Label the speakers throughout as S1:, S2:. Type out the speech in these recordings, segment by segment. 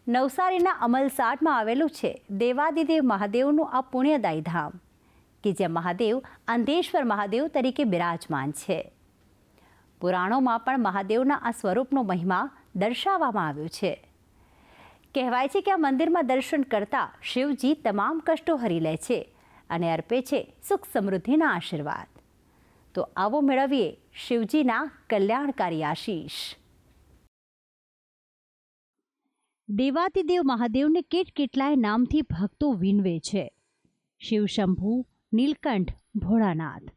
S1: નવસારીના અમલસાડમાં આવેલું છે દેવાદિદેવ મહાદેવનું આ પુણ્યદાયી ધામ કે જ્યાં મહાદેવ અંધેશ્વર મહાદેવ તરીકે બિરાજમાન છે. પુરાણોમાં પણ મહાદેવના આ સ્વરૂપનો મહિમા દર્શાવવામાં આવ્યો છે. કહેવાય છે કે આ મંદિરમાં દર્શન કરતા શિવજી તમામ કષ્ટો હરી લે છે અને અર્પે છે સુખ સમૃદ્ધિના આશીર્વાદ. તો આવો મેળવીએ શિવજીના કલ્યાણકારી આશીષ. દેવાદિદેવ મહાદેવને કેટલાય નામથી ભક્તો વિનવે છે. શિવશંભુ, નીલકંઠ, ભોળાનાથ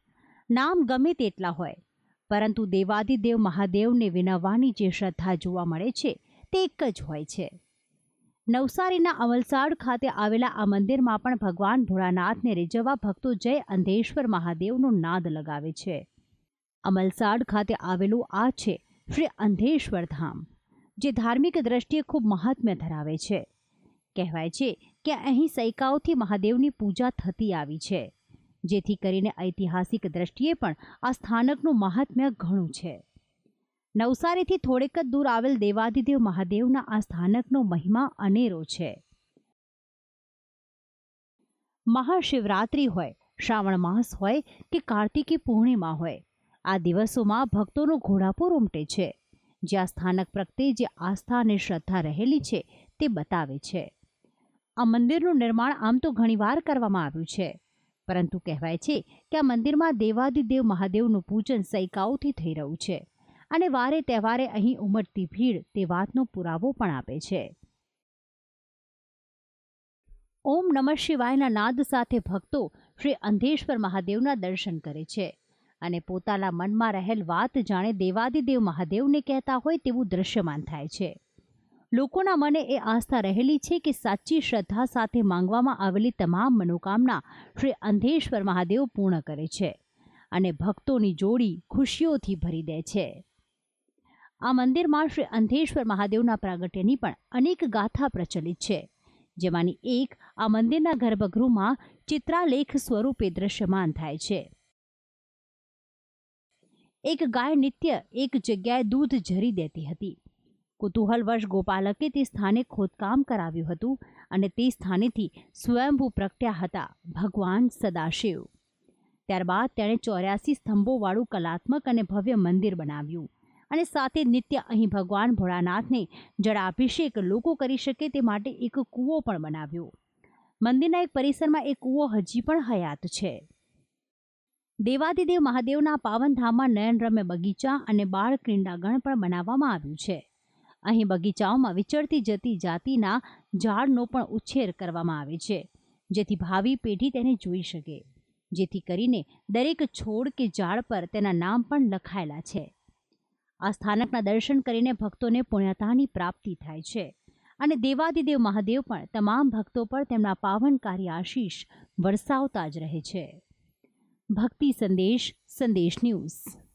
S1: નામ ગમે તેટલા હોય, પરંતુ દેવાદિદેવ મહાદેવને વિનવવાની જે શ્રદ્ધા જોવા મળે છે તે એક જ હોય છે. નવસારીના અમલસાડ ખાતે આવેલા આ મંદિરમાં પણ ભગવાન ભોળાનાથને રીઝવવા ભક્તો જય અંધેશ્વર મહાદેવનો નાદ લગાવે છે. અમલસાડ ખાતે આવેલું આ છે શ્રી અંધેશ્વર ધામ, જે ધાર્મિક દ્રષ્ટિએ ખૂબ મહાત્મ્ય ધરાવે છે. કહેવાય છે કે અહીં સૈકાઓથી મહાદેવની પૂજા થતી આવી છે, જેથી કરીને ઐતિહાસિક દ્રષ્ટિએ પણ આ સ્થાનકનું મહાત્મ્ય ઘણું છે. નવસારીથી થોડેક જ દૂર આવેલ દેવાદિદેવ મહાદેવના આ સ્થાનકનો મહિમા અનેરો છે. મહાશિવરાત્રિ હોય, શ્રાવણ માસ હોય કે કાર્તિકી પૂર્ણિમા હોય, આ દિવસોમાં ભક્તોનો ઘોડાપૂર ઉમટે છે. જ્યાં સ્થાનક પ્રત્યે જે આસ્થા અને શ્રદ્ધા રહેલી છે તે બતાવે છે. આ મંદિરનું નિર્માણ આમ તો ઘણીવાર કરવામાં આવ્યું છે, પરંતુ કહેવાય છે કે આ મંદિરમાં દેવાદિદેવ મહાદેવનું પૂજન સૈકાઓથી થઈ રહ્યું છે અને વારે તહેવારે અહીં ઉમટતી ભીડ તે વાતનો પુરાવો પણ આપે છે. ઓમ નમઃ શિવાયના નાદ સાથે ભક્તો શ્રી અંધેશ્વર મહાદેવના દર્શન કરે છે અને પોતાના મનમાં રહેલ વાત જાણે દેવાદિદેવ મહાદેવને કહેતા હોય તેવું દ્રશ્યમાન થાય છે. લોકોના મને એ આસ્થા રહેલી છે કે સાચી શ્રદ્ધા સાથે માંગવામાં આવેલી તમામ મનોકામના શ્રી અંધેશ્વર મહાદેવ પૂર્ણ કરે છે અને ભક્તોની જોડી ખુશીઓથી ભરી દે છે. આ મંદિરમાં શ્રી અંધેશ્વર મહાદેવના પ્રાગટ્યની પણ અનેક ગાથા પ્રચલિત છે, જેમાંની એક આ મંદિરના ગર્ભગૃહમાં ચિત્રાલેખ સ્વરૂપે દ્રશ્યમાન થાય છે. એક ગાય નિત્ય એક જગ્યાએ દૂધ ઝરી દેતી હતી. કુતૂહલવશ ગોપાલકે તે સ્થાને ખોદકામ કરાવ્યું હતું અને તે સ્થાનેથી સ્વયંભૂ પ્રગટ્યા હતા ભગવાન સદાશિવ. ત્યારબાદ તેણે 84 સ્તંભોવાળું કલાત્મક અને ભવ્ય મંદિર બનાવ્યું અને સાથે નિત્ય અહીં ભગવાન ભોળાનાથને જળાભિષેક લોકો કરી શકે તે માટે એક કૂવો પણ બનાવ્યો. મંદિરના એક પરિસરમાં એક કૂવો હજી પણ હયાત છે. દેવાદિદેવ મહાદેવના પાવનધામમાં નયનરમ્ય બગીચા અને બાળ ક્રીડાંગણ પણ બનાવવામાં આવ્યું છે. અહીં બગીચાઓમાં વિચરતી જતી જાતિના ઝાડનો પણ ઉછેર કરવામાં આવે છે, જેથી ભાવિ પેઢી તેને જોઈ શકે, જેથી કરીને દરેક છોડ કે ઝાડ પર તેના નામ પણ લખાયેલા છે. આ સ્થાનકના દર્શન કરીને ભક્તોને પુણ્યતાની પ્રાપ્તિ થાય છે અને દેવાદિદેવ મહાદેવ પણ તમામ ભક્તો પર તેમના પાવનકારી આશીષ વરસાવતા જ રહે છે. ભક્તિ સંદેશ, સંદેશ ન્યૂઝ.